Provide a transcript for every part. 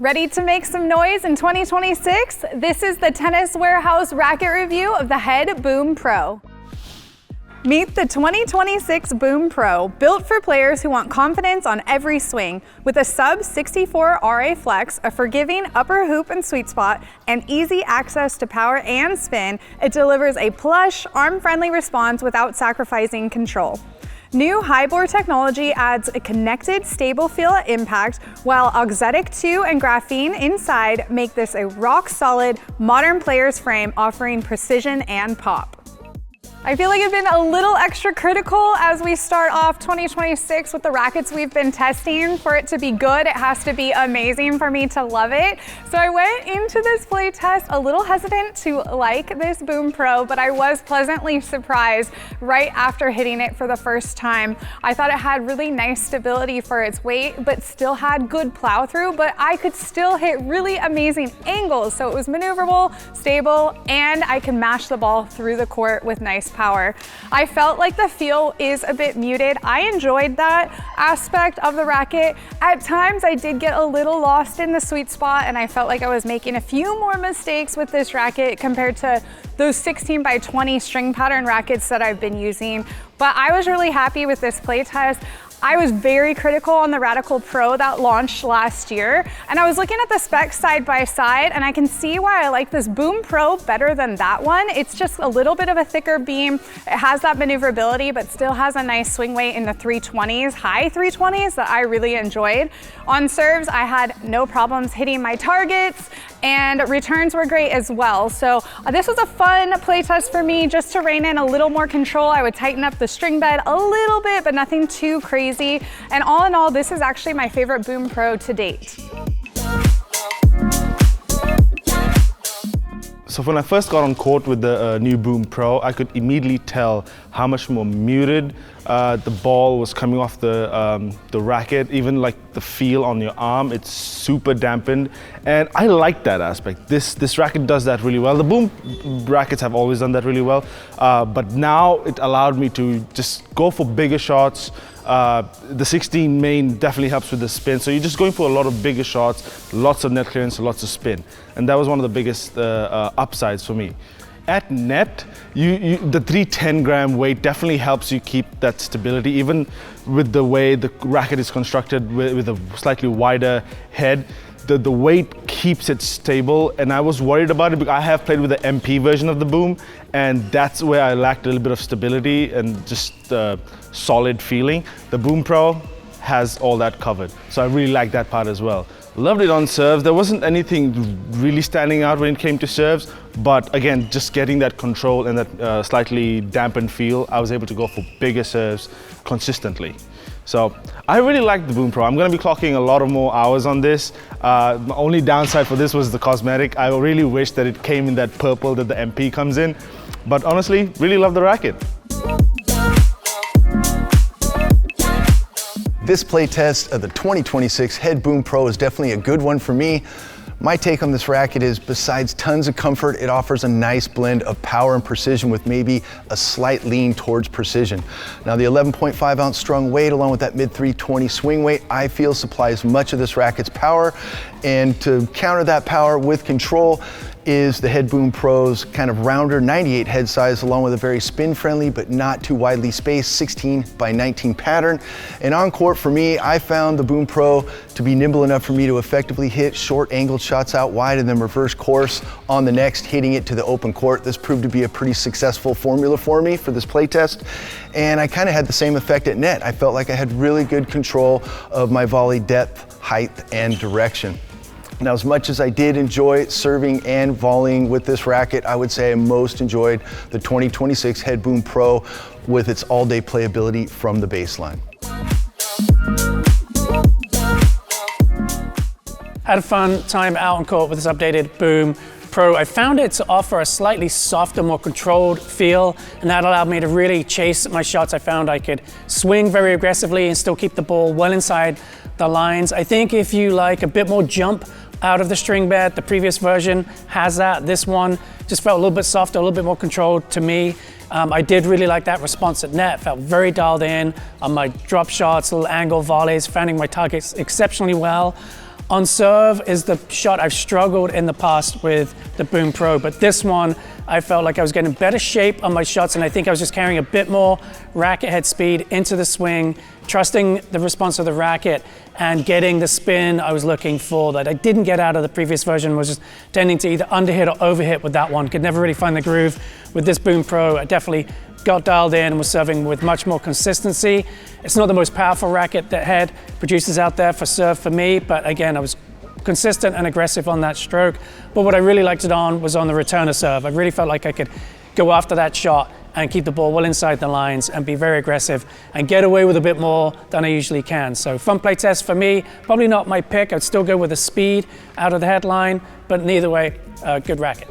Ready to make some noise in 2026? This is the Tennis Warehouse Racket review of the Head Boom Pro. Meet the 2026 Boom Pro, built for players who want confidence on every swing. With a sub 64 RA flex, a forgiving upper hoop and sweet spot, and easy access to power and spin, it delivers a plush, arm-friendly response without sacrificing control. New Hy-Bor technology adds a connected, stable feel at impact, while Auxetic 2 and graphene inside make this a rock-solid, modern player's frame offering precision and pop. I feel like I've been a little extra critical as we start off 2026 with the rackets we've been testing. For it to be good, it has to be amazing for me to love it. So I went into this play test a little hesitant to like this Boom Pro, but I was pleasantly surprised right after hitting it for the first time. I thought it had really nice stability for its weight, but still had good plow through, but I could still hit really amazing angles. So it was maneuverable, stable, and I can mash the ball through the court with nice power. I felt like the feel is a bit muted. I enjoyed that aspect of the racket. At times I did get a little lost in the sweet spot, and I felt like I was making a few more mistakes with this racket compared to those 16 by 20 string pattern rackets that I've been using. But I was really happy with this play test. I was very critical on the Radical Pro that launched last year, and I was looking at the specs side by side, and I can see why I like this Boom Pro better than that one. It's just a little bit of a thicker beam. It has that maneuverability, but still has a nice swing weight in the 320s, high 320s that I really enjoyed. On serves, I had no problems hitting my targets, and returns were great as well. So this was a fun play test for me, just to rein in a little more control. I would tighten up the string bed a little bit, but nothing too crazy. And all in all, this is actually my favorite Boom Pro to date. So when I first got on court with the new Boom Pro, I could immediately tell how much more muted the ball was coming off the racket. Even like the feel on your arm, it's super dampened, and I like that aspect. This racket does that really well. The Boom rackets have always done that really well, but now it allowed me to just go for bigger shots. The 16 main definitely helps with the spin, so you're just going for a lot of bigger shots, lots of net clearance, lots of spin, and that was one of the biggest upsides for me. At net, the 310 gram weight definitely helps you keep that stability, even with the way the racket is constructed with a slightly wider head. The weight keeps it stable, and I was worried about it because I have played with the MP version of the Boom, and that's where I lacked a little bit of stability and just solid feeling. The Boom Pro has all that covered, so I really like that part as well. Loved it on serves. There wasn't anything really standing out when it came to serves, but again, just getting that control and that slightly dampened feel, I was able to go for bigger serves consistently. So I really like the Boom Pro. I'm going to be clocking a lot of more hours on this. My only downside for this was the cosmetic. I really wish that it came in that purple that the MP comes in, but honestly, really love the racket. This playtest of the 2026 Head Boom Pro is definitely a good one for me. My take on this racket is, besides tons of comfort, it offers a nice blend of power and precision with maybe a slight lean towards precision. Now the 11.5 ounce strung weight along with that mid 320 swing weight, I feel supplies much of this racket's power, and to counter that power with control is the Head Boom Pro's kind of rounder 98 head size, along with a very spin friendly but not too widely spaced 16 by 19 pattern. And on court for me, I found the Boom Pro to be nimble enough for me to effectively hit short angled shots out wide and then reverse course on the next, hitting it to the open court. This proved to be a pretty successful formula for me for this play test. And I kind of had the same effect at net. I felt like I had really good control of my volley depth, height, and direction. Now, as much as I did enjoy serving and volleying with this racket, I would say I most enjoyed the 2026 Head Boom Pro with its all-day playability from the baseline. Had a fun time out on court with this updated Boom Pro. I found it to offer a slightly softer, more controlled feel, and that allowed me to really chase my shots. I found I could swing very aggressively and still keep the ball well inside the lines. I think if you like a bit more jump out of the string bed, the previous version has that. This one just felt a little bit softer, a little bit more controlled to me. I did really like that response at net. Felt very dialed in on my drop shots, little angle volleys, finding my targets exceptionally well. On serve is the shot I've struggled in the past with the Boom Pro, but this one I felt like I was getting better shape on my shots, and I think I was just carrying a bit more racket head speed into the swing, trusting the response of the racket and getting the spin I was looking for that I didn't get out of the previous version. Was just tending to either underhit or overhit with that one. Could never really find the groove. With this Boom Pro, I definitely got dialed in and was serving with much more consistency. It's not the most powerful racket that head produces out there for serve for me, but again, I was consistent and aggressive on that stroke. But what I really liked it on was on the returner serve. I really felt like I could go after that shot and keep the ball well inside the lines and be very aggressive and get away with a bit more than I usually can. So fun play test for me, probably not my pick. I'd still go with the speed out of the headline, but neither way, good racket.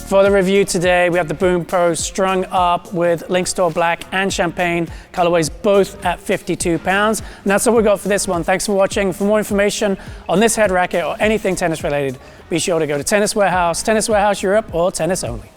For the review today, we have the Boom Pro strung up with Link Store Black and Champagne colorways, both at £52. And that's all we got for this one. Thanks for watching. For more information on this head racket or anything tennis related, be sure to go to Tennis Warehouse, Tennis Warehouse Europe, or Tennis Only.